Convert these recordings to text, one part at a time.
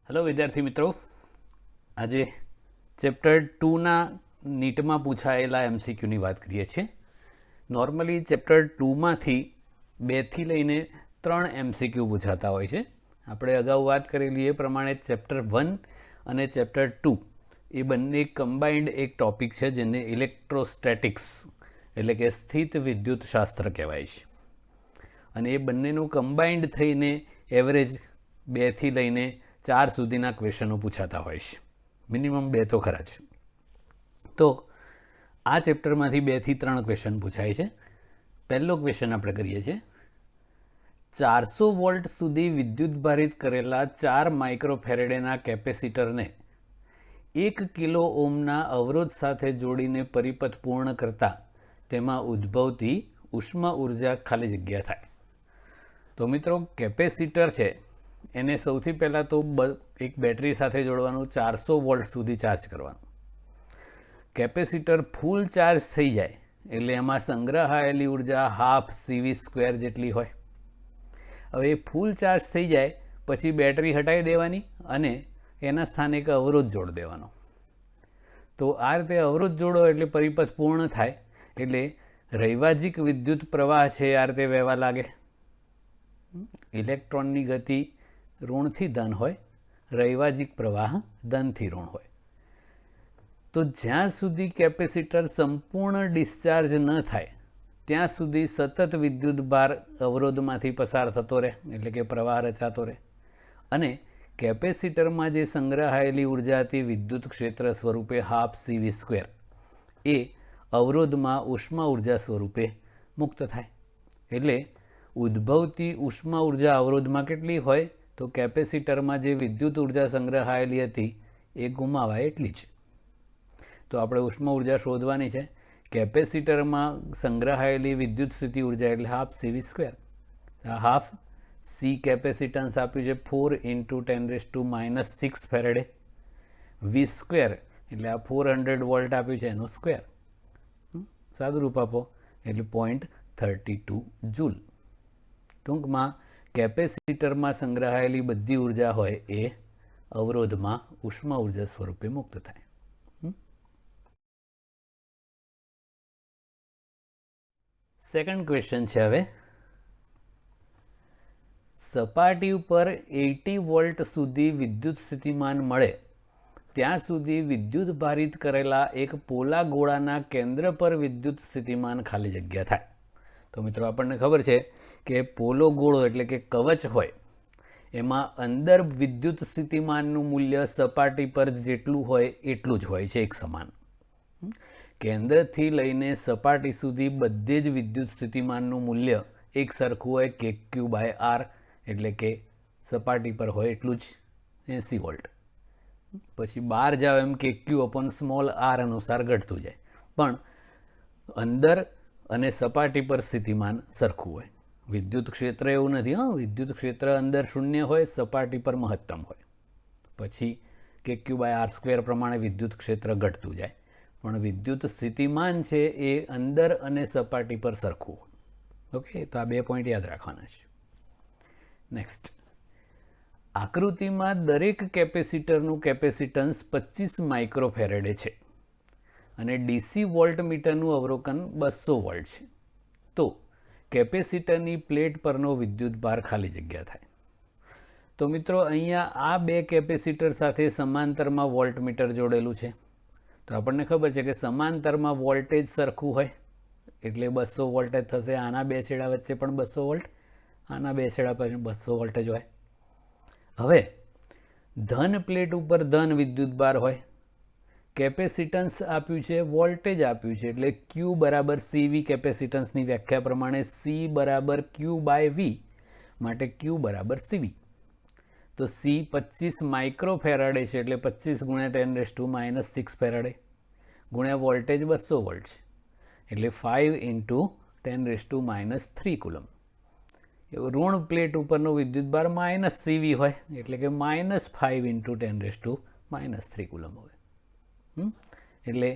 Hello विद्यार्थी मित्रों, आज चैप्टर 2 ना नीट में पूछायेला एमसीक्यू ની વાત કરીએ છીએ। नॉर्मली चैप्टर 2 માંથી 2 થી લઈને 3 एमसीक्यू પૂછાતા હોય છે। આપણે અગાઉ વાત કરેલી એ પ્રમાણે ચેપ્ટર 1 અને ચેપ્ટર 2 એ બંને કમ્બાઇન્ડ એક ટોપિક છે જેને ઇલેક્ટ્રોસ્ટેટિક્સ એટલે કે સ્થિત વિદ્યુત શાસ્ત્ર કહેવાય છે। અને એ બંનેનું કમ્બાઇન્ડ થઈને એવરેજ 2 થી લઈને 4 સુધીના ક્વેશ્ચનો પૂછાતા હોય છે। મિનિમમ 2 તો ખરા જ। તો આ ચેપ્ટરમાંથી 2 થી 3 ક્વેશ્ચન પૂછાય છે। પહેલો ક્વેશ્ચન આપણે કરીએ છીએ। 400 વોલ્ટ સુધી વિદ્યુત ભારિત કરેલા 4 માઇક્રોફેરેડેના કેપેસિટરને 1 કિલો ઓહ્મના અવરોધ સાથે જોડીને પરિપથ પૂર્ણ કરતા તેમાં ઉદ્ભવતી ઉષ્મા ઉર્જા ખાલી જગ્યા થાય। તો મિત્રો, કેપેસિટર છે એને સૌથી પહેલાં તો એક બેટરી સાથે જોડવાનું, 400 વોલ્ટ સુધી ચાર્જ કરવાનું। કેપેસિટર ફૂલ ચાર્જ થઈ જાય એટલે એમાં સંગ્રહાયેલી ઉર્જા હાફ CV² જેટલી હોય। હવે ફૂલ ચાર્જ થઈ જાય પછી બેટરી હટાવી દેવાની અને એના સ્થાને એક અવરોધ જોડી દેવાનો। તો આ રીતે અવરોધ જોડો એટલે પરિપથ પૂર્ણ થાય એટલે રૈવાજિક વિદ્યુત પ્રવાહ છે આ રીતે વહેવા લાગે। ઇલેક્ટ્રોનની ગતિ ઋણથી ધન હોય, રૈવાજિક પ્રવાહ ધનથી ઋણ હોય। તો જ્યાં સુધી કેપેસિટર સંપૂર્ણ ડિસ્ચાર્જ ન થાય ત્યાં સુધી સતત વિદ્યુત ભાર અવરોધમાંથી પસાર થતો રહે એટલે કે પ્રવાહ રચાતો રહે અને કેપેસિટરમાં જે સંગ્રહાયેલી ઉર્જા હતી વિદ્યુત ક્ષેત્ર સ્વરૂપે હાફ CV² એ અવરોધમાં ઉષ્મા ઉર્જા સ્વરૂપે મુક્ત થાય। એટલે ઉદ્ભવતી ઉષ્મા ઉર્જા અવરોધમાં કેટલી હોય તો કેપેસિટરમાં જે વિદ્યુત ઉર્જા સંગ્રહાયેલી હતી એ ગુમાવાય એટલી જ। તો આપણે ઉષ્મા ઉર્જા શોધવાની છે। કેપેસિટરમાં સંગ્રહાયેલી વિદ્યુત સ્થિતિ ઉર્જા એટલે હાફ CV²। આ હાફ સી કેપેસિટન્સ આપ્યું છે 4 × 10⁻⁶ ફેરેડે। V² એટલે આ 400 વોલ્ટ આપ્યું છે એનો સ્ક્વેર, સાદું રૂપ આપો એટલે 0.32 જૂલ। ટૂંકમાં કેપેસિટરમાં સંગ્રહાયેલી બધી ઉર્જા હોય એ અવરોધમાં ઉષ્મા ઉર્જા સ્વરૂપે મુક્ત થાય। સેકન્ડ ક્વેશ્ચન છે હવે, સપાટી ઉપર 80 વોલ્ટ સુધી વિદ્યુત સ્થિતિમાન મળે ત્યાં સુધી વિદ્યુત ભારિત કરેલા એક પોલા ગોળાના કેન્દ્ર પર વિદ્યુત સ્થિતિમાન ખાલી જગ્યા થાય। તો મિત્રો, આપણને ખબર છે કે પોલો ગોળો એટલે કે કવચ હોય એમાં અંદર વિદ્યુત સ્થિતિમાનનું મૂલ્ય સપાટી પર જેટલું હોય એટલું જ હોય છે, એક સમાન। કેન્દ્રથી લઈને સપાટી સુધી બધે જ વિદ્યુત સ્થિતિમાનનું મૂલ્ય એક સરખું હોય, KQ/R એટલે કે સપાટી પર હોય એટલું જ 80 વોલ્ટ। પછી બહાર જાવ એમ KQ/r અનુસાર ઘટતું જાય, પણ અંદર અને સપાટી પર સ્થિતિમાન સરખું હોય। વિદ્યુત ક્ષેત્ર એવું નથી, વિદ્યુત ક્ષેત્ર અંદર 0 હોય, સપાટી પર મહત્તમ હોય। પછી KQ/R² પ્રમાણે વિદ્યુત ક્ષેત્ર ઘટતું જાય, પણ વિદ્યુત સ્થિતિમાન છે એ અંદર અને સપાટી પર સરખું હોય। ઓકે, તો આ 2 પોઈન્ટ યાદ રાખવાના છે। નેક્સ્ટ, આકૃતિમાં દરેક કેપેસિટરનું કેપેસિટન્સ 25 માઇક્રોફેરેડે છે અને DC વોલ્ટમીટરનું અવલોકન 200 વોલ્ટ છે। તો કેપેસિટરની પ્લેટ પરનો વિદ્યુત ભાર ખાલી જગ્યા થાય। તો મિત્રો, અહીંયા આ 2 કેપેસિટર સાથે સમાંતરમાં વોલ્ટમીટર જોડેલું છે। તો આપણને ખબર છે કે સમાંતરમાં વોલ્ટેજ સરખું હોય એટલે 200 વોલ્ટેજ થશે। આના 2 છેડા વચ્ચે પણ 200 વોલ્ટ, આના 2 છેડા પર 200 વોલ્ટેજ હોય। હવે ધન પ્લેટ ઉપર ધન વિદ્યુત ભાર હોય, કેપેસિટન્સ આપ્યું છે, વોલ્ટેજ આપ્યું છે એટલે Q = CV કેપેસિટન્સની વ્યાખ્યા પ્રમાણે C = Q/V માટે Q = CV। તો C 25 માઇક્રોફેરાડે છે એટલે 25 × 10⁻⁶ ફેરાડે ગુણ્યા વોલ્ટેજ 200 વોલ્ટ છે એટલે 5 × 10⁻³ કુલમ। ઋણ પ્લેટ ઉપરનો વિદ્યુતભાર -CV હોય એટલે કે -5 × 10⁻³ કુલમ હોય। એટલે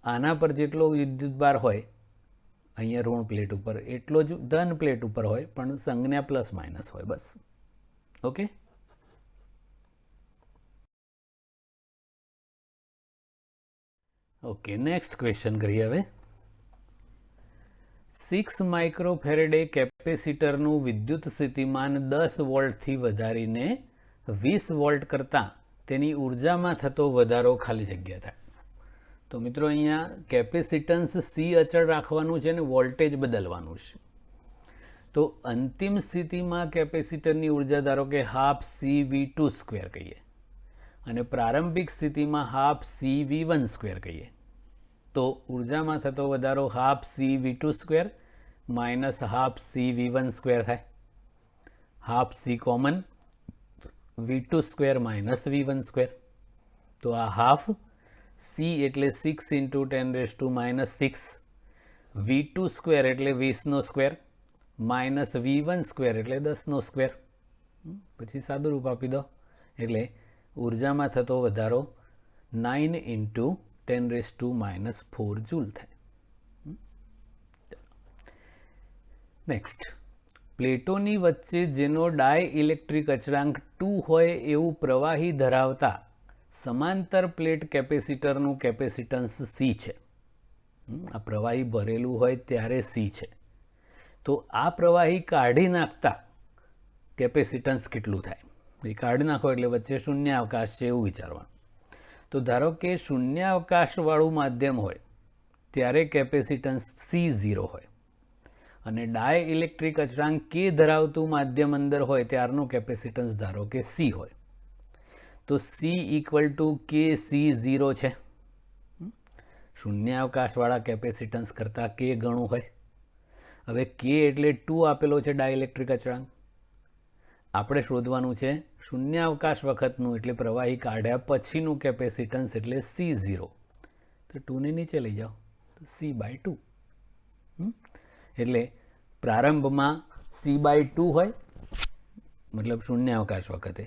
આના પર જેટલો વિદ્યુતભાર હોય અહીંયા ઋણ પ્લેટ ઉપર એટલો જ ધન પ્લેટ ઉપર હોય, પણ સંજ્ઞા +- હોય, બસ। ઓકે, ઓકે, નેક્સ્ટ ક્વેશ્ચન કરીએ હવે. 6 માઇક્રોફેરેડે કેપેસિટરનું વિદ્યુત સ્થિતિમાન 10 વોલ્ટથી વધારીને 20 વોલ્ટ કરતાં તેની ઉર્જામાં થતો વધારો ખાલી જગ્યા થાય. તો મિત્રો અહીંયા કેપેસિટન્સ સી અચળ રાખવાનું છે અને વોલ્ટેજ બદલવાનું છે. તો અંતિમ સ્થિતિમાં કેપેસિટરની ઉર્જા ધારો કે હાફ CV2 સ્ક્વેર કહીએ અને પ્રારંભિક સ્થિતિમાં હાફ CV1 સ્ક્વેર કહીએ. તો ઉર્જામાં થતો વધારો half CV2 square minus half CV1 square થાય. Half C common, V2 square minus V1 square. તો આ હાફ C એટલે 6 × 10⁻⁻6, V2 સ્ક્વેર એટલે 20નો સ્ક્વેર માઇનસ V1 સ્ક્વેર એટલે 10નો સ્ક્વેર. પછી સાદું રૂપ આપી દો એટલે ઉર્જામાં થતો વધારો 9 × 10⁻⁻4 જૂલ થાય. નેક્સ્ટ, પ્લેટોની વચ્ચે જેનો ડાયઇલેક્ટ્રિક અચળાંક 2 હોય એવું પ્રવાહી ધરાવતા સમાંતર પ્લેટ કેપેસિટરનું કેપેસિટન્સ C છે. આ પ્રવાહી ભરેલું હોય ત્યારે C છે. તો આ પ્રવાહી કાઢી નાખતા કેપેસિટન્સ કેટલું થાય? એ કાઢી નાખો એટલે વચ્ચે શૂન્યાવકાશ છે એવું વિચારવાનું. તો ધારો કે શૂન્યાવકાશવાળું માધ્યમ હોય ત્યારે કેપેસિટન્સ C0 હોય અને ડાયઇલેક્ટ્રિક અચળાંક K ધરાવતું માધ્યમ અંદર હોય ત્યારનું કેપેસિટન્સ ધારો કે C હોય. તો C = KC0 છે. શૂન્યાવકાશવાળા કેપેસિટન્સ કરતાં K ગણું હોય. હવે K એટલે 2 આપેલો છે ડાયઇલેક્ટ્રિક અચળાંક. આપણે શોધવાનું છે શૂન્યાવકાશ વખતનું એટલે પ્રવાહી કાઢ્યા પછીનું કેપેસિટન્સ એટલે C0. તો 2ને નીચે લઈ જાઓ તો C/2. એટલે પ્રારંભમાં C/2 હોય મતલબ શૂન્યાવકાશ વખતે,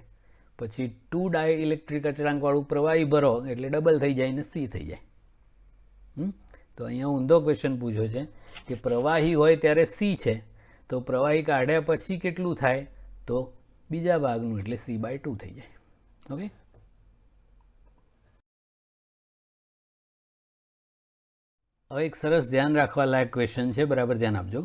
પછી 2 ડાયઇલેક્ટ્રિક અચળાંકવાળું પ્રવાહી ભરો એટલે ડબલ થઈ જાય ને C થઈ જાય. તો અહીંયા ઊંધો ક્વેશ્ચન પૂછ્યો છે કે પ્રવાહી હોય ત્યારે C છે તો પ્રવાહી કાઢ્યા પછી કેટલું થાય? તો બીજા ભાગનું એટલે C/2 થઈ જાય. ઓકે, હવે એક સરસ ધ્યાન રાખવા લાયક ક્વેશ્ચન છે, બરાબર ધ્યાન આપજો.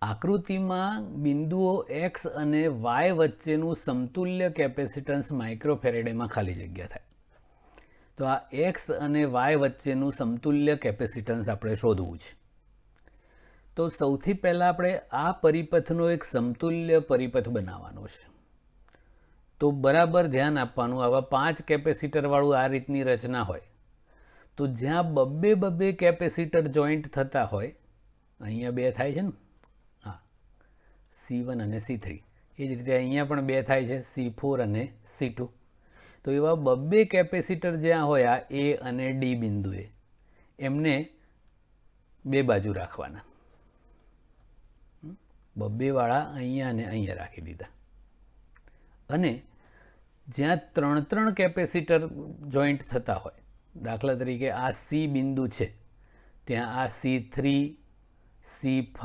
આકૃતિમાં બિંદુઓ X અને Y વચ્ચેનું સમતુલ્ય કેપેસિટન્સ માઇક્રોફેરેડેમાં ખાલી જગ્યા થાય. તો આ X અને Y વચ્ચેનું સમતુલ્ય કેપેસિટન્સ આપણે શોધવું છે. તો સૌથી પહેલાં આપણે આ પરિપથનો એક સમતુલ્ય પરિપથ બનાવવાનો છે. તો બરાબર ધ્યાન આપવાનું, આવા 5 કેપેસિટરવાળું આ રીતની રચના હોય તો જ્યાં બબ્બે કેપેસિટર જોઈન્ટ થતા હોય, અહીંયા 2 થાય છે ને, હા C1 અને C3, એ જ રીતે અહીંયા પણ 2 થાય છે C4 અને C2. તો એવા બબ્બે કેપેસિટર જ્યાં હોય આ A અને D બિંદુએ એમને 2 બાજુ રાખવાના. બબ્બેવાળા અહીંયા અને અહીંયા રાખી દીધા. અને જ્યાં 3 કેપેસિટર જોઈન્ટ થતા હોય, દાખલા તરીકે આ C બિંદુ છે ત્યાં આ C3, C5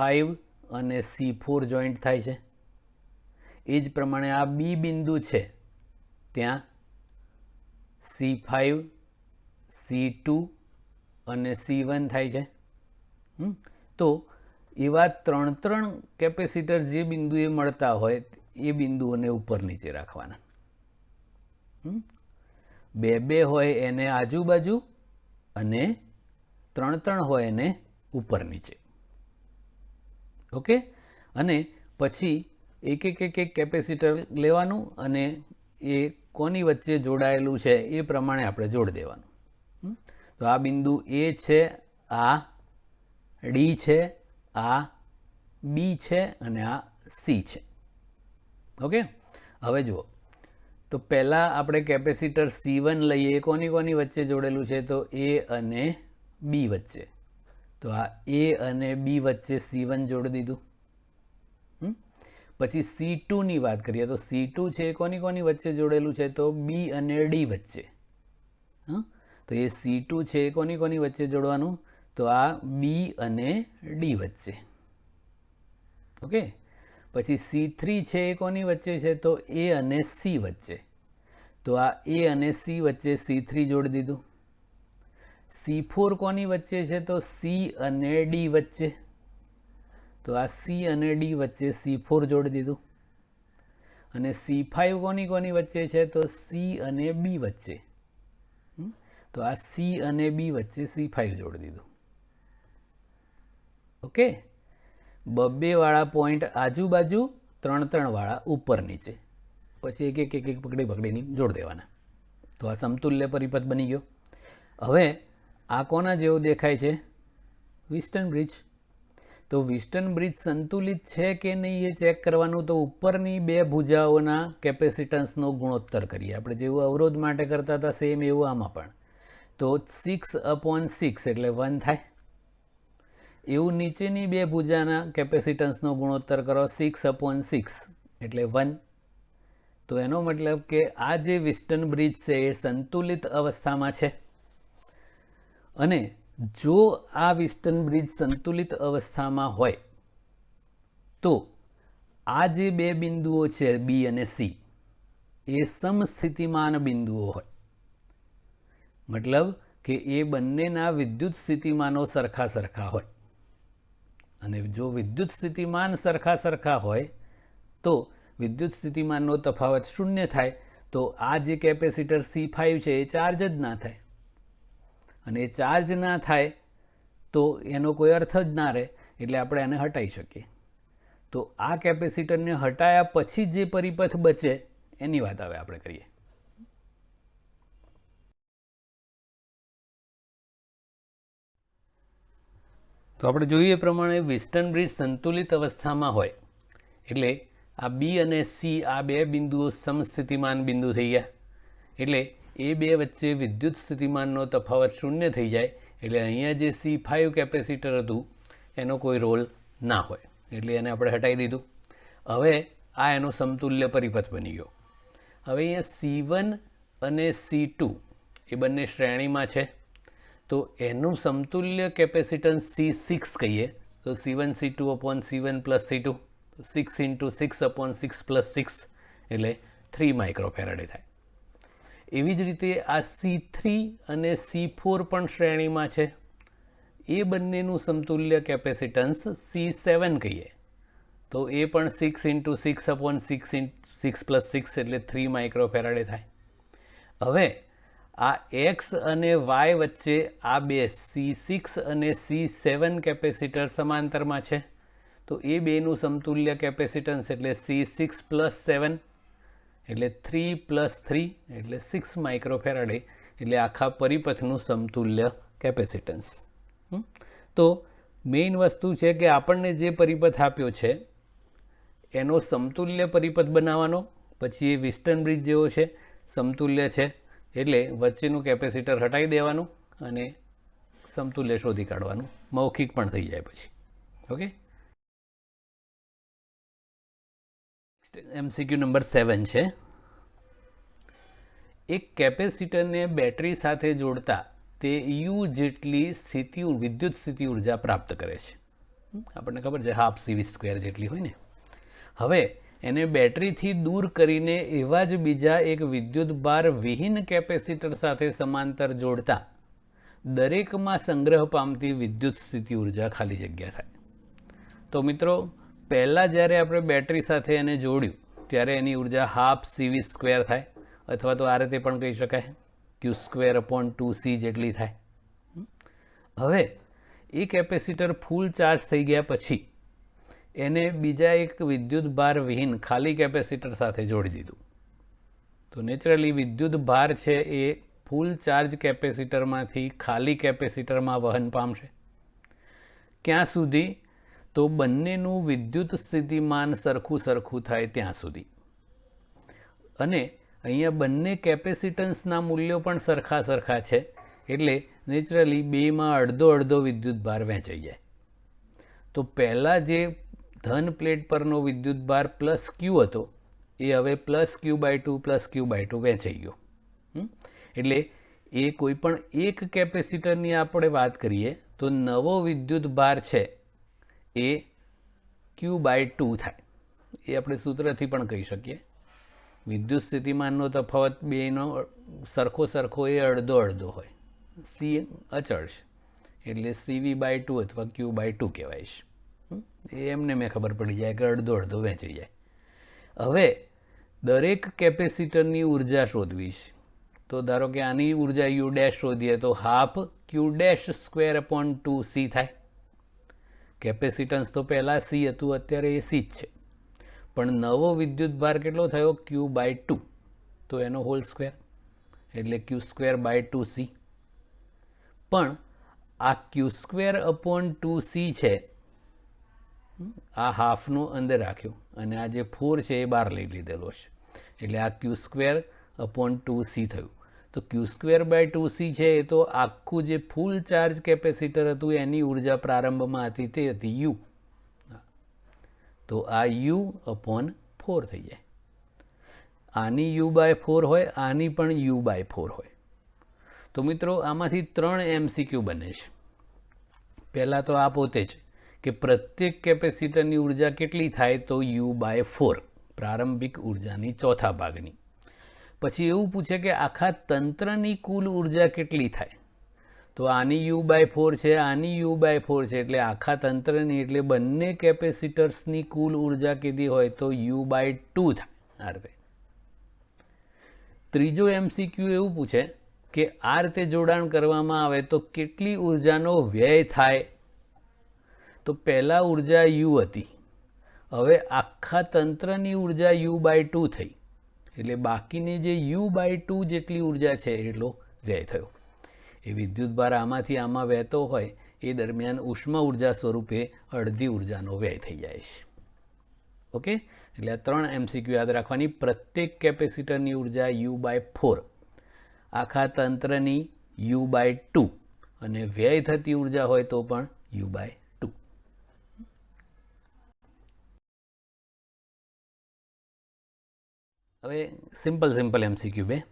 અને C4 જોઈન્ટ થાય છે. એ જ પ્રમાણે આ B બિંદુ છે ત્યાં C5, C2 અને C1 થાય છે. તો એવા 3 કેપેસિટર જે બિંદુએ મળતા હોય એ બિંદુઓને ઉપર નીચે રાખવાના. 2 હોય એને આજુબાજુ અને 3 હોય એને ઉપર નીચે. ઓકે, અને પછી એક કેપેસિટર લેવાનું અને એ કોની વચ્ચે જોડાયેલું છે એ પ્રમાણે આપણે જોડી દેવાનું. તો આ બિંદુ A છે, આ D છે, આ B છે અને આ C છે. ઓકે, હવે જુઓ, તો પહેલાં આપણે કેપેસિટર C1 લઈએ. કોની વચ્ચે જોડેલું છે? તો A અને B વચ્ચે. તો આ A અને B વચ્ચે C1 જોડી દીધું. પછી C2ની વાત કરીએ તો C2 છે કોની વચ્ચે જોડેલું છે? તો B અને D વચ્ચે. તો એ C2 છે કોની વચ્ચે જોડવાનું? તો આ B અને D વચ્ચે. ઓકે, પછી C3 છે એ કોની વચ્ચે છે? તો A અને C વચ્ચે. તો આ A અને C વચ્ચે C3 જોડી દીધું. C4 કોની વચ્ચે છે? તો C અને D વચ્ચે. તો આ C અને D વચ્ચે C4 જોડી દીધું. અને C5 કોની વચ્ચે છે? તો C અને B વચ્ચે. તો આ C અને B વચ્ચે C5 જોડી દીધું. ઓકે, 2 વાળા પોઈન્ટ આજુબાજુ, 3 વાળા ઉપર નીચે, પછી એક પકડીને જોડી દેવાના. તો આ સમતુલ્ય પરિપથ બની ગયો. હવે આ કોના જેવો દેખાય છે? વિસ્ટન બ્રિજ. તો વિસ્ટન બ્રિજ સંતુલિત છે કે નહીં એ ચેક કરવાનું. તો ઉપરની 2 ભુજાઓના કેપેસિટન્સનો ગુણોત્તર કરીએ આપણે, જેવું અવરોધ માટે કરતા હતા સેમ એવું આમાં પણ. તો 6/6 એટલે 1 થાય. એવું નીચેની 2 ભુજાના કેપેસિટન્સનો ગુણોત્તર કરો, 6/6 એટલે 1. તો એનો મતલબ કે આ જે વિસ્ટન બ્રિજ છે એ સંતુલિત અવસ્થામાં છે. અને જો આ વિસ્ટન બ્રિજ સંતુલિત અવસ્થામાં હોય તો આ જે 2 બિંદુઓ છે B અને C એ સમસ્થિતિમાન બિંદુઓ હોય. મતલબ કે એ બંનેના વિદ્યુત સ્થિતિમાનો સરખા હોય. અને જો વિદ્યુત સ્થિતિમાન સરખા હોય તો વિદ્યુત સ્થિતિમાનનો તફાવત 0 થાય. તો આ જે કેપેસિટર C5 છે એ ચાર્જ જ ના થાય. અને એ ચાર્જ ના થાય તો એનો કોઈ અર્થ જ ના રહે, એટલે આપણે આને હટાવી શકીએ. તો આ કેપેસિટરને હટાયા પછી જે પરિપથ બચે એની વાત હવે આપણે કરીએ. તો આપણે જોઈએ એ પ્રમાણે વિસ્ટન બ્રિજ સંતુલિત અવસ્થામાં હોય એટલે આ B અને C આ 2 બિંદુઓ સમસ્થિતિમાન બિંદુ થઈ ગયા. એટલે એ 2 વચ્ચે વિદ્યુત સ્થિતિમાનનો તફાવત 0 થઈ જાય. એટલે અહીંયા જે C5 કેપેસિટર હતું એનો કોઈ રોલ ના હોય, એટલે એને આપણે હટાવી દીધું. હવે આ એનો સમતુલ્ય પરિપથ બની ગયો. હવે અહીંયા C1 અને C2 એ બંને શ્રેણીમાં છે. તો એનું સમતુલ્ય કેપેસિટન્સ C6 કહીએ. તો C1 C2/C1 + C2, 6 × 6/6 + 6 એટલે 3 માઇક્રોફેરાડે થાય. એવી જ રીતે આ C3 અને C4 પણ શ્રેણીમાં છે. એ બંનેનું સમતુલ્ય કેપેસિટન્સ C7 કહીએ. તો એ પણ 6 × 6/6 + 6 એટલે 3 માઇક્રોફેરાડે થાય. હવે આ X અને Y વચ્ચે આ 2 C6 અને C7 કેપેસિટર સમાંતરમાં છે. તો એ બેનું સમતુલ્ય કેપેસિટન્સ એટલે C6 + 7 એટલે 3 + 3 એટલે 6 માઇક્રોફેરાડે એટલે આખા પરિપથનું સમતુલ્ય કેપેસિટન્સ. તો મેઇન વસ્તુ છે કે આપણને જે પરિપથ આપ્યો છે એનો સમતુલ્ય પરિપથ બનાવવાનો. પછી એ વિસ્ટન બ્રિજ જેવો છે, સમતુલ્ય છે, એટલે વચ્ચેનું કેપેસિટર હટાવી દેવાનું અને સમતુલ્ય શોધી કાઢવાનું. મૌખિક પણ થઈ જાય પછી. ઓકે, MCQ નંબર 7 છે. એક કેપેસિટરને બેટરી સાથે જોડતા તે U જેટલી વિદ્યુત સ્થિતિ ઉર્જા પ્રાપ્ત કરે છે. આપણને ખબર છે 12 CV² જેટલી હોય ને. હવે એને બેટરીથી દૂર કરીને એવા જ બીજા એક વિદ્યુત ભાર વિહીન કેપેસિટર સાથે સમાંતર જોડતા દરેકમાં સંગ્રહ પામતી વિદ્યુત સ્થિતિ ઉર્જા ખાલી જગ્યા થાય. તો મિત્રો, પહેલાં જ્યારે આપણે બેટરી સાથે એને જોડ્યું ત્યારે એની ઉર્જા 12 CV² થાય, અથવા તો આ રીતે પણ કહી શકાય Q²/2C જેટલી થાય. હવે એ કેપેસિટર ફૂલ ચાર્જ થઈ ગયા પછી એને બીજા એક વિદ્યુત ભાર વિહીન ખાલી કેપેસિટર સાથે જોડી દીધું. તો નેચરલી વિદ્યુત ભાર છે એ ફૂલ ચાર્જ કેપેસિટરમાંથી ખાલી કેપેસિટરમાં વહન પામશે. ક્યાં સુધી? તો બંનેનું વિદ્યુત સ્થિતિમાન સરખું થાય ત્યાં સુધી. અને અહીંયા બંને કેપેસિટન્સના મૂલ્યો પણ સરખા છે, એટલે નેચરલી બેમાં અડધો વિદ્યુત ભાર વહેંચાઈ જાય. તો પહેલાં જે ધન પ્લેટ પરનો વિદ્યુત ભાર +Q હતો એ હવે +Q/2 વહેંચાઈ ગયો. એટલે એ કોઈ પણ એક કેપેસિટરની આપણે વાત કરીએ તો નવો વિદ્યુત ભાર છે એ Q/2 થાય. એ આપણે સૂત્રથી પણ કહી શકીએ. વિદ્યુત સ્થિતિમાનનો તફાવત બેનો સરખો એ અડધો હોય. સી અચળ છે એટલે CV/2 અથવા Q/2 કહેવાય છે. એમને મેં ખબર પડી જાય કે અડધો અડધો વહેંચાઈ જાય. હવે દરેક કેપેસિટરની ઉર્જા શોધવી છે. તો ધારો કે આની ઉર્જા U ડેશ શોધીએ તો હાફ Q²/2C થાય. કેપેસિટન્સ તો પહેલાં C હતું, અત્યારે એ C જ છે, પણ નવો વિદ્યુત ભાર કેટલો થયો? Q/2, તો એનો હોલ સ્ક્વેર એટલે Q²/2C. પણ આ Q²/2C છે, આ હાફનું અંદર રાખ્યું અને આ જે 4 છે એ બહાર લઈ લીધેલો છે એટલે આ Q²/2C થયું. તો Q²/2C છે એ તો આખું જે ફૂલ ચાર્જ કેપેસિટર હતું એની ઉર્જા પ્રારંભમાં હતી તે હતી U. તો આ U/4 થઈ જાય. આની U/4 હોય, આની પણ U/4 હોય. તો મિત્રો આમાંથી 3 MCQ બને છે. પહેલાં તો આ પોતે જ કે પ્રત્યેક કેપેસિટરની ઉર્જા કેટલી થાય? તો U/4, પ્રારંભિક ઉર્જાની ચોથા ભાગની. પછી એવું પૂછે કે આખા તંત્રની કુલ ઉર્જા કેટલી થાય? તો આની U/4 છે, આની U/4 છે, એટલે આખા તંત્રની એટલે બંને કેપેસિટર્સની કુલ ઉર્જા કીધી હોય તો U/2 થાય. ત્રીજો MCQ એવું પૂછે કે આ રીતે જોડાણ કરવામાં આવે તો કેટલી ઉર્જાનો વ્યય થાય? તો પહેલાં ઉર્જા U હતી, હવે આખા તંત્રની ઉર્જા U/2 થઈ એટલે બાકીની જે U/2 જેટલી ઉર્જા છે એટલો વ્યય થયો. એ વિદ્યુતભાર આમાંથી આમાં વહેતો હોય એ દરમિયાન ઉષ્મા ઉર્જા સ્વરૂપે અડધી ઉર્જાનો વ્યય થઈ જાય છે. ઓકે, એટલે આ 3 MCQ યાદ રાખવાની. પ્રત્યેક કેપેસિટરની ઉર્જા U/4, આખા તંત્રની U/2 અને વ્યય થતી ઉર્જા હોય તો પણ U/2. હવે સિમ્પલ MCQ 2.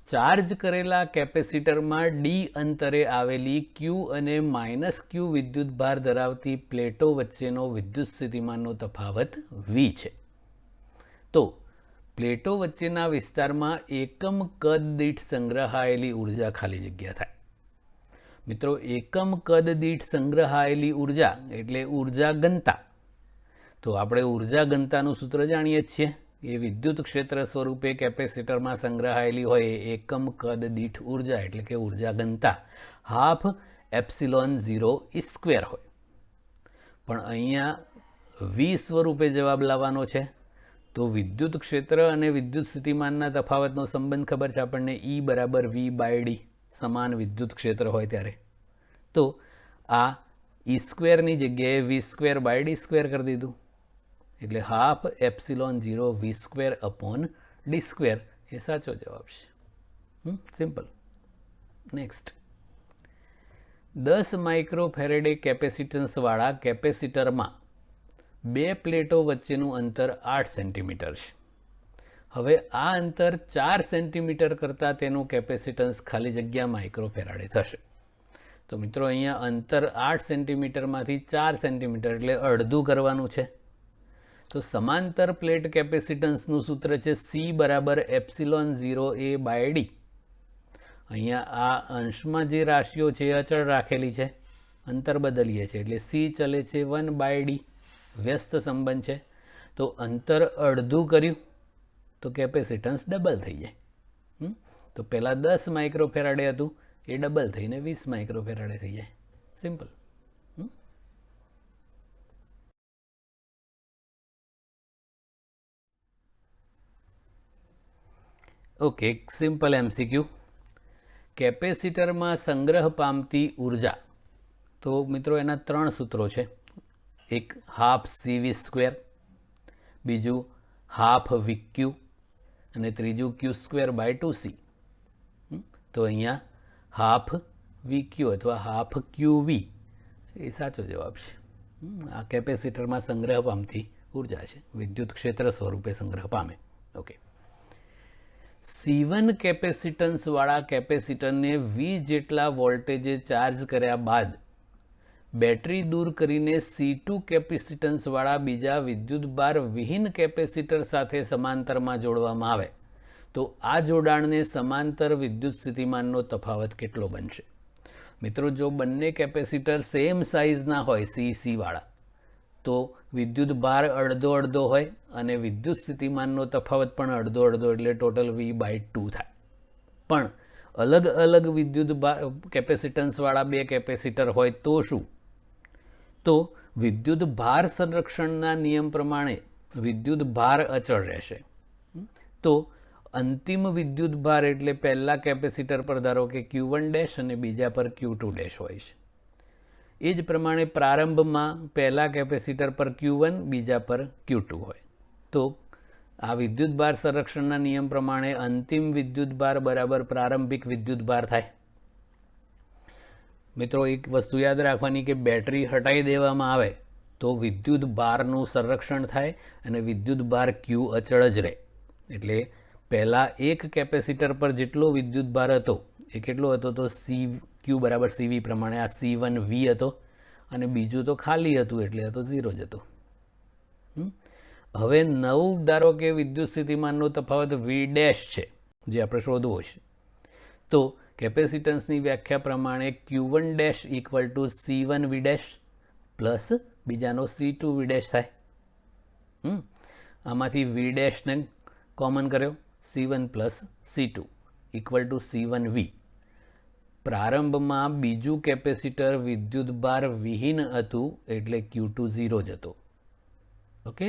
ચાર્જ કરેલા કેપેસિટરમાં D અંતરે આવેલી Q અને -Q વિદ્યુતભાર ધરાવતી પ્લેટો વચ્ચેનો વિદ્યુત સ્થિતિમાનનો તફાવત V છે. તો પ્લેટો વચ્ચેના વિસ્તારમાં એકમ કદ દીઠ સંગ્રહાયેલી ઉર્જા ખાલી જગ્યા થાય. મિત્રો એકમ કદ દીઠ સંગ્રહાયેલી ઉર્જા એટલે ઉર્જા ઘનતા. તો આપણે ઉર્જા ઘનતાનું સૂત્ર જાણીએ છીએ. એ વિદ્યુત ક્ષેત્ર સ્વરૂપે કેપેસિટરમાં સંગ્રહાયેલી હોય એ એકમ કદ દીઠ ઉર્જા એટલે કે ઉર્જા ઘનતા ½ ε0E² હોય. પણ અહીંયા V સ્વરૂપે જવાબ લાવવાનો છે. તો વિદ્યુત ક્ષેત્ર અને વિદ્યુત સ્થિતિમાનના તફાવતનો સંબંધ ખબર છે આપણને, E = V/D, સમાન વિદ્યુત ક્ષેત્ર હોય ત્યારે. તો આ E² ની જગ્યાએ V²/D² કરી દીધું એટલે ½ ε0V²/D² એ સાચો જવાબ છે. સિમ્પલ. નેક્સ્ટ, 10 માઇક્રોફેરેડે કેપેસિટન્સવાળા કેપેસિટરમાં 2 પ્લેટો વચ્ચેનું અંતર 8 સેન્ટીમીટર છે. હવે આ અંતર 4 સેન્ટીમીટર કરતાં તેનું કેપેસિટન્સ ખાલી જગ્યા માઇક્રોફેરાડે થશે. તો મિત્રો અહીંયા અંતર 8 સેન્ટીમીટરમાંથી 4 સેન્ટીમીટર એટલે અડધું કરવાનું છે. તો સમાંતર પ્લેટ કેપેસિટન્સનું સૂત્ર છે C = ε0A/D. અહીંયા આ અંશમાં જે રાશિઓ છે એ અચળ રાખેલી છે, અંતર બદલીએ છીએ એટલે C ચલે છે 1/D, વ્યસ્ત સંબંધ છે. તો અંતર અડધું કર્યું તો કેપેસિટન્સ ડબલ થઈ જાય. તો પહેલાં 10 માઇક્રોફેરાડે હતું એ ડબલ થઈને 20 માઇક્રોફેરાડે થઈ જાય. સિમ્પલ. Okay, simple MCQ. કેપેસિટરમાં સંગ્રહ પામતી ઉર્જા. તો મિત્રો એના 3 સૂત્રો છે. એક ½ CV², બીજું ½ VQ અને ત્રીજું Q²/2C. તો અહીંયા ½ VQ અથવા ½ QV એ સાચો જવાબ છે. આ કેપેસિટરમાં સંગ્રહ પામતી ઉર્જા છે, વિદ્યુત ક્ષેત્ર સ્વરૂપે સંગ્રહ પામે. ઓકે, C1 કેપેસિટન્સવાળા કેપેસિટરને V જેટલા વોલ્ટેજે ચાર્જ કર્યા બાદ બેટરી દૂર કરીને C2 કેપેસિટન્સવાળા બીજા વિદ્યુતભાર વિહીન કેપેસિટર સાથે સમાંતરમાં જોડવામાં આવે તો આ જોડાણને સમાંતર વિદ્યુત સ્થિતિમાનનો તફાવત કેટલો બનશે? મિત્રો, જો બંને કેપેસિટર સેમ સાઇઝના હોય CC વાળા તો વિદ્યુત ભાર અડધો અડધો હોય અને વિદ્યુત સ્થિતિમાનનો તફાવત પણ અડધો અડધો, એટલે ટોટલ V/2 થાય. પણ અલગ અલગ વિદ્યુત કેપેસિટન્સવાળા બે કેપેસિટર હોય તો શું? તો વિદ્યુત ભાર સંરક્ષણના નિયમ પ્રમાણે વિદ્યુત ભાર અચળ રહેશે. તો અંતિમ વિદ્યુત ભાર એટલે પહેલા કેપેસિટર પર ધારો કે Q1' અને બીજા પર Q2' હોય છે. એ જ પ્રમાણે પ્રારંભમાં પહેલા કેપેસિટર પર Q1, બીજા પર Q2 હોય. તો આ વિદ્યુત ભાર સંરક્ષણના નિયમ પ્રમાણે અંતિમ વિદ્યુત ભાર બરાબર પ્રારંભિક વિદ્યુત ભાર થાય. મિત્રો, એક વસ્તુ યાદ રાખવાની કે બેટરી હટાવી દેવામાં આવે તો વિદ્યુત ભારનું સંરક્ષણ થાય અને વિદ્યુત ભાર Q અચળ જ રહે. એટલે પહેલાં એક કેપેસિટર પર જેટલો વિદ્યુત ભાર હતો એ કેટલો હતો? તો Q બરાબર CV પ્રમાણે આ C1V હતો અને બીજું તો ખાલી હતું એટલે આ તો 0 જ હતું. હવે નવું ધારો કે વિદ્યુત સ્થિતિમાનનો તફાવત V' છે, જે આપણે શોધવો છે. તો કેપેસિટન્સની વ્યાખ્યા પ્રમાણે Q1' = C1V' પ્લસ બીજાનો C2V' થાય. આમાંથી V' ને કોમન કર્યો, C1 પ્લસ C2 = C1V. પ્રારંભમાં બીજું કેપેસિટર વિદ્યુત ભાર વિહીન હતું એટલે Q2 0 જ હતો. ઓકે,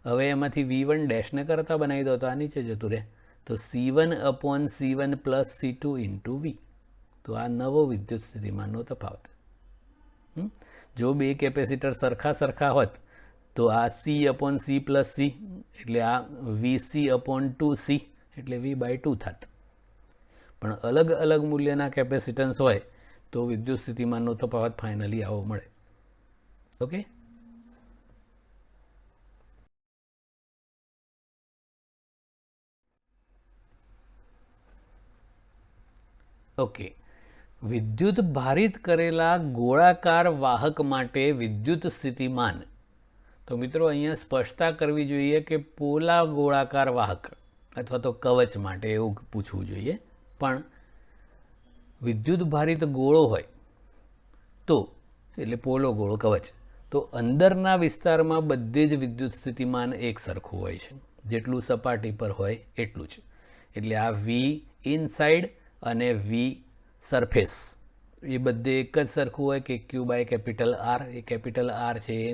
હવે એમાંથી V1' ને કરતા બનાવી દો તો આ નીચે જતું રહે. તો C1/C1 પ્લસ C2 × V. તો આ નવો વિદ્યુત સ્થિતિમાનનો તફાવત. જો બે કેપેસિટર સરખા હોત તો આ C/C પ્લસ C એટલે આ VC/2C એટલે V/2 થાત. પણ અલગ અલગ મૂલ્યના કેપેસિટન્સ હોય તો વિદ્યુત સ્થિતિમાનનો તફાવત ફાઇનલી આવો મળે. Okay, okay. વિદ્યુત ભારિત કરેલા ગોળાકાર વાહક માટે વિદ્યુત સ્થિતિમાન. તો મિત્રો, અહીંયા સ્પષ્ટતા કરવી જોઈએ કે પોલા ગોળાકાર વાહક અથવા તો કવચ માટે એવું પૂછવું જોઈએ. પણ વિદ્યુત ભારિત ગોળો હોય તો, એટલે પોલો ગોળો કવચ, તો અંદરના વિસ્તારમાં બધે જ વિદ્યુત સ્થિતિમાન એક સરખું હોય છે. જેટલું સપાટી પર હોય એટલું જ. એટલે આ V ઇનસાઇડ અને V સરફેસ એ બધે એક જ સરખું હોય કે Q/R. એ કેપિટલ R છે એ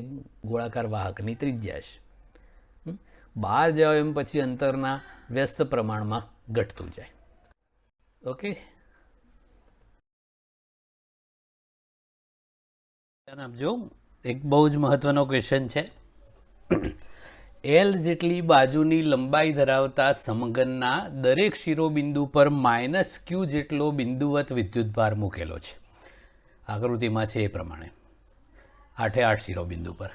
ગોળાકાર વાહકની ત્રિજ્યા છે. બહાર જાઓ એમ પછી અંતરના વ્યસ્ત પ્રમાણમાં ઘટતું જાય. ઓકે, ધ્યાન આપજો. એક બહુ જ મહત્વનો ક્વેશ્ચન છે. L જેટલી બાજુની લંબાઈ ધરાવતા સમઘનના દરેક શિરોબિંદુ પર -Q જેટલો બિંદુવત વિદ્યુતભાર મૂકેલો છે. આકૃતિમાં છે એ પ્રમાણે 8 શિરોબિંદુ પર.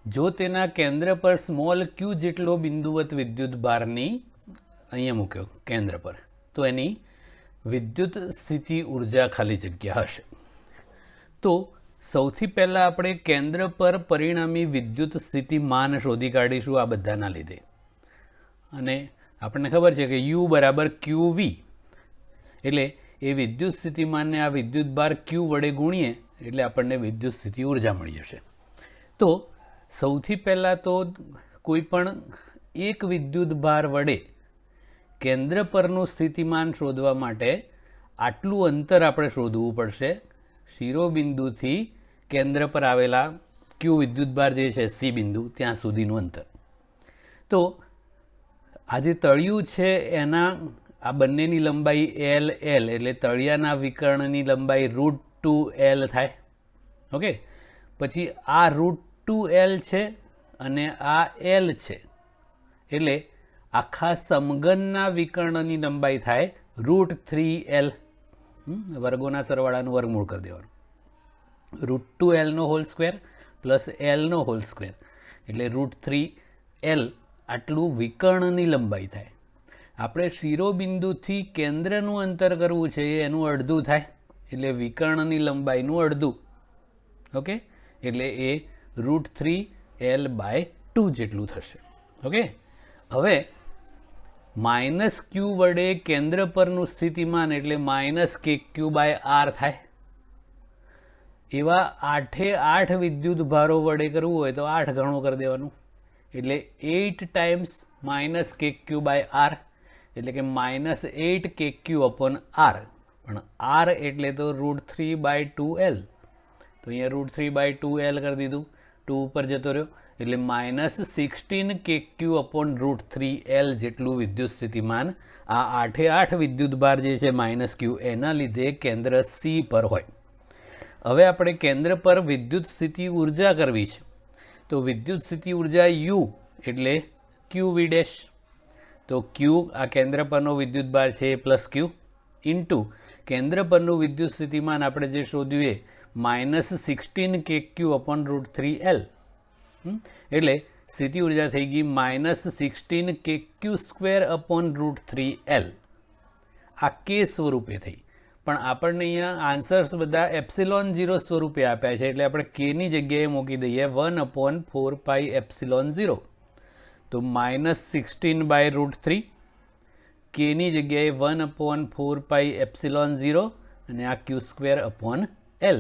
જો તેના કેન્દ્ર પર q જેટલો બિંદુવત વિદ્યુતભારની અહીંયા મૂક્યો કેન્દ્ર પર, તો એની વિદ્યુત સ્થિતિ ઉર્જા ખાલી જગ્યા હશે. તો સૌથી પહેલાં આપણે કેન્દ્ર પર પરિણામી વિદ્યુત સ્થિતિમાન શોધી કાઢીશું આ બધાના લીધે. અને આપણને ખબર છે કે U બરાબર QV, એટલે એ વિદ્યુત સ્થિતિમાનને આ વિદ્યુતભાર Q વડે ગુણીએ એટલે આપણને વિદ્યુત સ્થિતિ ઉર્જા મળી જશે. તો સૌથી પહેલાં તો કોઈ પણ એક વિદ્યુતભાર વડે કેન્દ્ર પરનું સ્થિતિમાન શોધવા માટે આટલું અંતર આપણે શોધવું પડશે. શિરોબિંદુથી કેન્દ્ર પર આવેલા Q વિદ્યુતભાર જે છે C બિંદુ ત્યાં સુધીનું અંતર. તો આ જે તળિયું છે એના આ બંનેની લંબાઈ L એટલે તળિયાના વિકર્ણની લંબાઈ √2L થાય. ઓકે, પછી આ √2L છે અને આ L છે, એટલે આખા સમઘનના વિકર્ણની લંબાઈ થાય √3L. વર્ગોના સરવાળાનું વર્ગમૂળ કરી દેવાનું. √2L² પ્લસ L² એટલે √3L આટલું વિકર્ણની લંબાઈ થાય. આપણે શિરોબિંદુથી કેન્દ્રનું અંતર કરવું છે એનું અડધું થાય, એટલે વિકર્ણની લંબાઈનું અડધું. ઓકે, એટલે એ √3L/2 જેટલું થશે. ઓકે, હવે માઇનસ ક્યુ વડે કેન્દ્ર પરનું સ્થિતિમાન એટલે માઇનસ કે ક્યુ બાય આર થાય. એવા 8 વિદ્યુત ભારો વડે કરવું હોય તો 8 ગણો કરી દેવાનું, એટલે 8 ટાઈમ્સ માઇનસ કે ક્યુ બાય આર, એટલે કે -8 કે ક્યુ અપોન આર. પણ આર એટલે તો √3/2L, તો અહીંયા √3/2L કરી દીધું, 2 ઉપર જતો રહ્યો, એટલે -16 કે ક્યુ અપોન √3L જેટલું વિદ્યુત સ્થિતિમાન આ 8 વિદ્યુત ભાર જે છે માઇનસ ક્યુ એના લીધે કેન્દ્ર સી પર હોય. હવે આપણે કેન્દ્ર પર વિદ્યુત સ્થિતિ ઉર્જા કરવી છે, તો વિદ્યુત સ્થિતિ ઉર્જા U એટલે QV ડેશ, તો Q આ કેન્દ્ર પરનો વિદ્યુત ભાર છે પ્લસ Q ઇન્ટુ કેન્દ્ર પરનું વિદ્યુત સ્થિતિમાન આપણે જે શોધ્યું એ -16 કે ક્યુ અપોન √3L, એટલે સ્થિતિ ઉર્જા થઈ ગઈ -16 કે ક્યુ સ્ક્વેર અપોન √3L. આ કે સ્વરૂપે થઈ, પણ આપણને અહીંયા આન્સર્સ બધા ε0 સ્વરૂપે આપ્યા છે, એટલે આપણે કેની જગ્યાએ મૂકી દઈએ 1/4πε0, તો -16/√3, કેની જગ્યાએ 1/4πε0 અને આ ક્યુ સ્ક્વેર અપોન L,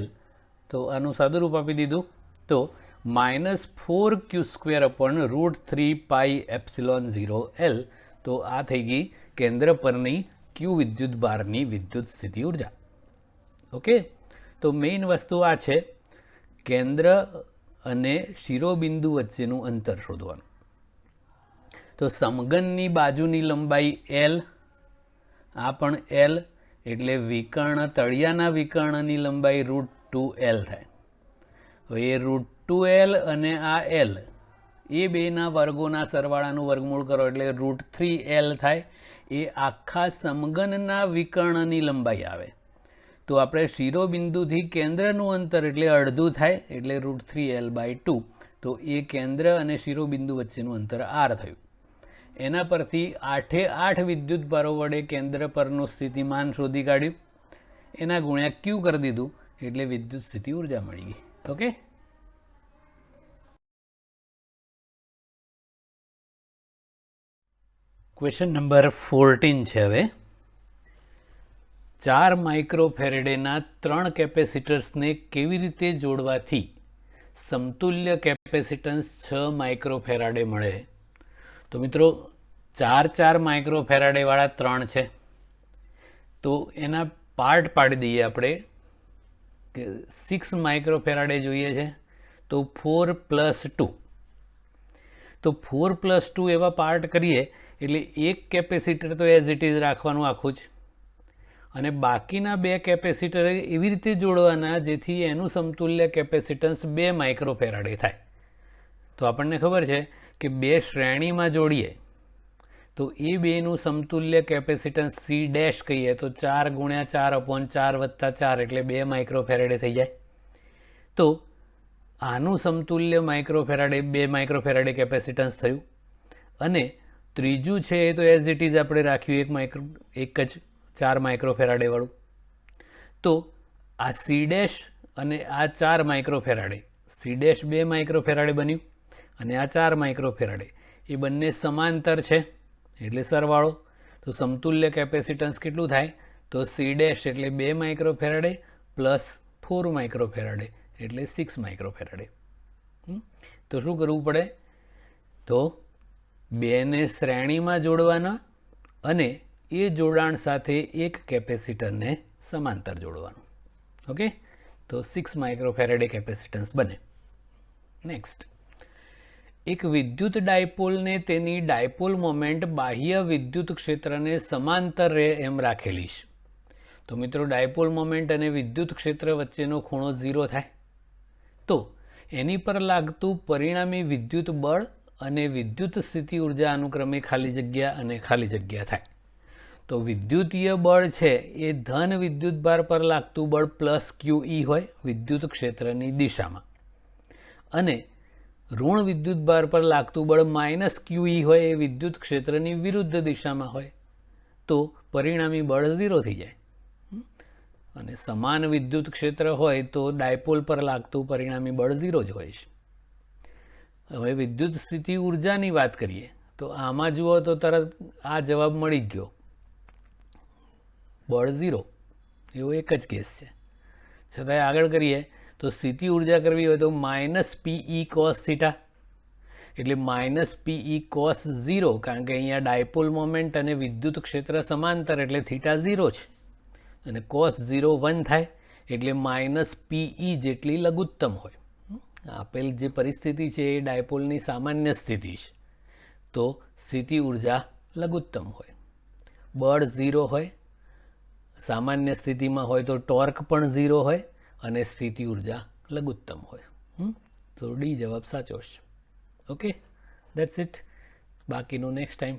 તો આનું સાદુરૂપ આપી દીધું, તો -4q² અપોન √3πε0L. તો આ થઈ ગઈ કેન્દ્ર પરની ક્યુ વિદ્યુત ભારની વિદ્યુત સ્થિતિ ઉર્જા. ઓકે, તો મેઇન વસ્તુ આ છે, કેન્દ્ર અને શિરોબિંદુ વચ્ચેનું અંતર શોધવાનું. તો સમઘનની બાજુની લંબાઈ L, આ પણ L, એટલે વિકર્ણ તળિયાના વિકર્ણની લંબાઈ √2L થાય. હવે એ √2L અને આ L એ બેના વર્ગોના સરવાળાનું વર્ગમૂળ કરો એટલે √3L થાય. એ આખા સમઘનના વિકર્ણની લંબાઈ આવે. તો આપણે શિરોબિંદુથી કેન્દ્રનું અંતર એટલે અડધું થાય, એટલે √3L/2. તો એ કેન્દ્ર અને શિરોબિંદુ વચ્ચેનું અંતર R થયું. એના પરથી 8 વિદ્યુત ભારો વડે કેન્દ્ર પરનું સ્થિતિમાન શોધી કાઢ્યું, એના ગુણ્યા Q કરી દીધું, એટલે વિદ્યુત સ્થિતિ ઉર્જા મળી ગઈ. ઓકે, ક્વેશ્ચન નંબર 14 છે. હવે 4 માઇક્રોફેરેડેના 3 કેપેસિટર્સને કેવી રીતે જોડવાથી સમતુલ્ય કેપેસિટન્સ 6 માઇક્રોફેરાડે મળે? તો મિત્રો 4 માઇક્રોફેરાડેવાળા 3 છે, તો એના પાર્ટ પાડી દઈએ આપણે, કે 6 માઇક્રોફેરાડે જોઈએ છે, તો 4 + 2. તો 4 + 2 એવા પાર્ટ કરીએ એટલે એક કેપેસિટર તો એઝ ઇટ ઇઝ રાખવાનું આખું જ, અને બાકીના 2 કેપેસિટર એવી રીતે જોડવાના જેથી એનું સમતુલ્ય કેપેસિટન્સ 2 માઇક્રોફેરાડે થાય. તો આપણને ખબર છે કે 2 શ્રેણીમાં જોડીએ તો એ બેનું સમતુલ્ય કેપેસિટન્સ C ડેશ કહીએ તો 4 × 4/4 + 4 એટલે 2 માઇક્રોફેરાડે થઈ જાય. તો આનું સમતુલ્ય માઇક્રોફેરાડે 2 માઇક્રોફેરાડે કેપેસિટન્સ થયું. અને ત્રીજું છે એ તો એઝ ઇટ ઇઝ આપણે રાખ્યું એક જ 4 માઇક્રોફેરાડે વાળું. તો આ C ડેશ અને આ 4 માઇક્રોફેરાડે, C ડેશ 2 માઇક્રોફેરાડે બન્યું અને આ 4 માઇક્રોફેરાડે એ બંને સમાંતર છે એટલે સરવાળો. તો સમતુલ્ય કેપેસિટન્સ કેટલું થાય? તો C ડેશ એટલે 2 માઇક્રોફેરાડે પ્લસ 4 માઇક્રોફેરાડે એટલે 6 માઇક્રોફેરાડે. તો શું કરવું પડે? તો 2ને શ્રેણીમાં જોડવાના અને એ જોડાણ સાથે એક કેપેસિટરને સમાંતર જોડવાનું. ઓકે, તો 6 માઇક્રોફેરાડે કેપેસિટન્સ બને. નેક્સ્ટ, એક વિદ્યુત ડાયપોલને તેની ડાયપોલ મોમેન્ટ બાહ્ય વિદ્યુત ક્ષેત્રને સમાંતર રહે એમ રાખેલી છે. તો મિત્રો ડાયપોલ મોમેન્ટ અને વિદ્યુત ક્ષેત્ર વચ્ચેનો ખૂણો 0 થાય. તો એની પર લાગતું પરિણામી વિદ્યુત બળ અને વિદ્યુત સ્થિતિ ઉર્જા અનુક્રમે ખાલી જગ્યા અને ખાલી જગ્યા થાય. તો વિદ્યુતીય બળ છે એ ધન વિદ્યુત ભાર પર લાગતું બળ પ્લસ QE હોય વિદ્યુત ક્ષેત્રની દિશામાં, અને ઋણ વિદ્યુત ભાર પર લાગતું બળ માઇનસ QE હોય એ વિદ્યુત ક્ષેત્રની વિરુદ્ધ દિશામાં હોય. તો પરિણામી બળ 0 થઈ જાય. અને સમાન વિદ્યુત ક્ષેત્ર હોય તો ડાયપોલ પર લાગતું પરિણામી બળ 0 જ હોય છે. હવે વિદ્યુત સ્થિતિ ઉર્જાની વાત કરીએ તો આમાં જુઓ તો તરત આ જવાબ મળી જ ગયો, બળ 0, એવો એક જ કેસ છે. છતાંય આગળ કરીએ તો સ્થિતિ ઉર્જા કરવી હોય તો -PE cos θ, એટલે -PE cos 0, કારણ કે અહીંયા ડાયપોલ મોમેન્ટ અને વિદ્યુત ક્ષેત્ર સમાંતર એટલે θ 0 છે, અને cos 0 1 થાય એટલે -PE જેટલી લઘુત્તમ હોય. આપેલ જે પરિસ્થિતિ છે એ ડાયપોલની સામાન્ય સ્થિતિ છે, તો સ્થિતિ ઉર્જા લઘુત્તમ હોય. બળ 0 હોય, સામાન્ય સ્થિતિમાં હોય તો ટોર્ક પણ 0 હોય અને સ્થિતિ ઉર્જા લઘુત્તમ હોય. તો ડી જવાબ સાચો છે. Okay, that's it. બાકીનું નેક્સ્ટ ટાઈમ.